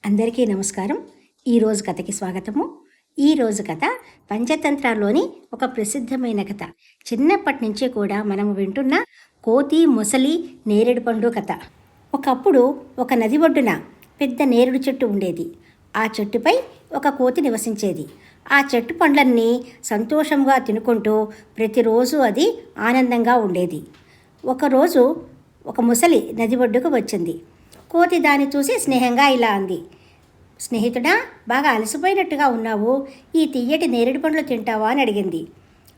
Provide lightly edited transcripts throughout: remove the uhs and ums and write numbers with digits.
అందరికీ నమస్కారం. ఈరోజు కథకి స్వాగతము. ఈరోజు కథ పంచతంత్రాల్లోని ఒక ప్రసిద్ధమైన కథ. చిన్నప్పటి నుంచి కూడా మనము వింటున్న కోతి మొసలి నేరేడు పండు కథ. ఒకప్పుడు ఒక నది ఒడ్డున పెద్ద నేరేడు చెట్టు ఉండేది. ఆ చెట్టుపై ఒక కోతి నివసించేది. ఆ చెట్టు పండ్లన్నీ సంతోషంగా తినుకుంటూ ప్రతిరోజు అది ఆనందంగా ఉండేది. ఒకరోజు ఒక ముసలి నది ఒడ్డుకు వచ్చింది. కోతి దాన్ని చూసి స్నేహంగా ఇలా అంది, స్నేహితుడా, బాగా అలసిపోయినట్టుగా ఉన్నావు, ఈ తియ్యటి నేరేడు పండ్లు తింటావా అని అడిగింది.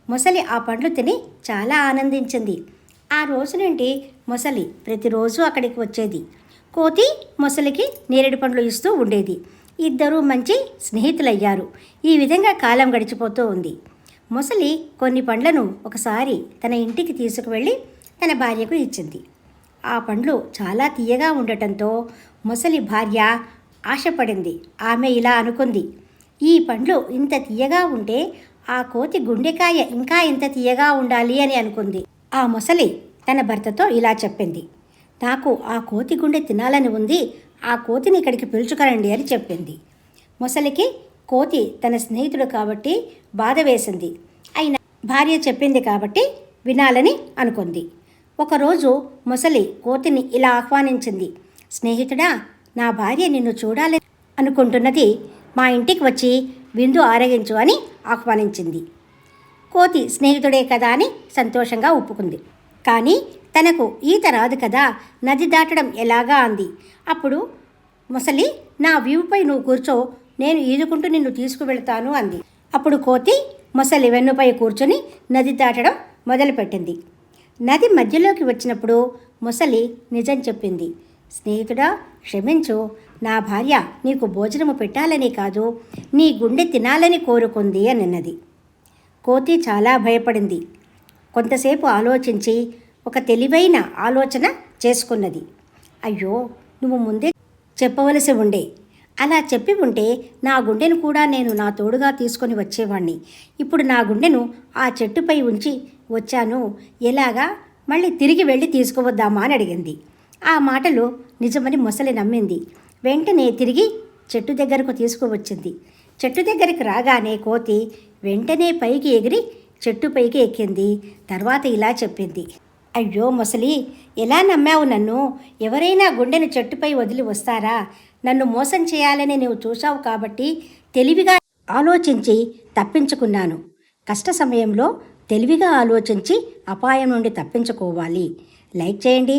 మొసలి ఆ పండ్లు తిని చాలా ఆనందించింది. ఆ రోజు నుండి మొసలి ప్రతిరోజు అక్కడికి వచ్చేది. కోతి మొసలికి నేరేడు పండ్లు ఇస్తూ ఉండేది. ఇద్దరూ మంచి స్నేహితులయ్యారు. ఈ విధంగా కాలం గడిచిపోతూ ఉంది. మొసలి కొన్ని పండ్లను ఒకసారి తన ఇంటికి తీసుకువెళ్ళి తన భార్యకు ఇచ్చింది. ఆ పండ్లు చాలా తీయగా ఉండటంతో మొసలి భార్య ఆశపడింది. ఆమె ఇలా అనుకుంది, ఈ పండ్లు ఇంత తీయగా ఉంటే ఆ కోతి గుండెకాయ ఇంకా ఇంత తీయగా ఉండాలి అని అనుకుంది. ఆ మొసలి తన భర్తతో ఇలా చెప్పింది, నాకు ఆ కోతి గుండె తినాలని ఉంది, ఆ కోతిని ఇక్కడికి పిలుచుకురండి అని చెప్పింది. మొసలికి కోతి తన స్నేహితుడు కాబట్టి బాధ వేసింది. అయినా భార్య చెప్పింది కాబట్టి వినాలని అనుకుంది. ఒకరోజు మొసలి కోతిని ఇలా ఆహ్వానించింది, స్నేహితుడా, నా భార్య నిన్ను చూడాలని అనుకుంటున్నది, మా ఇంటికి వచ్చి విందు ఆరగించు అని ఆహ్వానించింది. కోతి స్నేహితుడే కదా అని సంతోషంగా ఒప్పుకుంది. కానీ తనకు ఈత రాదు కదా, నది దాటడం ఎలాగా అంది. అప్పుడు మొసలి, నా వ్యూపై నువ్వు కూర్చో, నేను ఈదుకుంటూ నిన్ను తీసుకువెళ్తాను అంది. అప్పుడు కోతి మొసలి వెన్నుపై కూర్చొని నది దాటడం మొదలుపెట్టింది. నది మధ్యలోకి వచ్చినప్పుడు మొసలి నిజం చెప్పింది, స్నేహితుడా, క్షమించు, నా భార్య నీకు భోజనము పెట్టాలని కాదు, నీ గుండె తినాలని కోరుకుంది అని అన్నది. కోతి చాలా భయపడింది. కొంతసేపు ఆలోచించి ఒక తెలివైన ఆలోచన చేసుకున్నది. అయ్యో, నువ్వు ముందే చెప్పవలసి ఉండే, అలా చెప్పి ఉంటే నా గుండెను కూడా నేను నా తోడుగా తీసుకొని వచ్చేవాణ్ణి. ఇప్పుడు నా గుండెను ఆ చెట్టుపై ఉంచి వచ్చాను, ఎలాగా మళ్ళీ తిరిగి వెళ్ళి తీసుకువద్దామా అని అడిగింది. ఆ మాటలు నిజమని మొసలి నమ్మింది. వెంటనే తిరిగి చెట్టు దగ్గరకు తీసుకువచ్చింది. చెట్టు దగ్గరికి రాగానే కోతి వెంటనే పైకి ఎగిరి చెట్టు పైకి ఎక్కింది. తర్వాత ఇలా చెప్పింది, అయ్యో మొసలి, ఎలా నమ్మావు నన్ను? ఎవరైనా గుండెను చెట్టుపై వదిలి వస్తారా? నన్ను మోసం చేయాలని నువ్వు చూశావు కాబట్టి తెలివిగా ఆలోచించి తప్పించుకున్నాను. కష్ట సమయంలో తెలివిగా ఆలోచించి అపాయం నుండి తప్పించుకోవాలి. లైక్ చేయండి.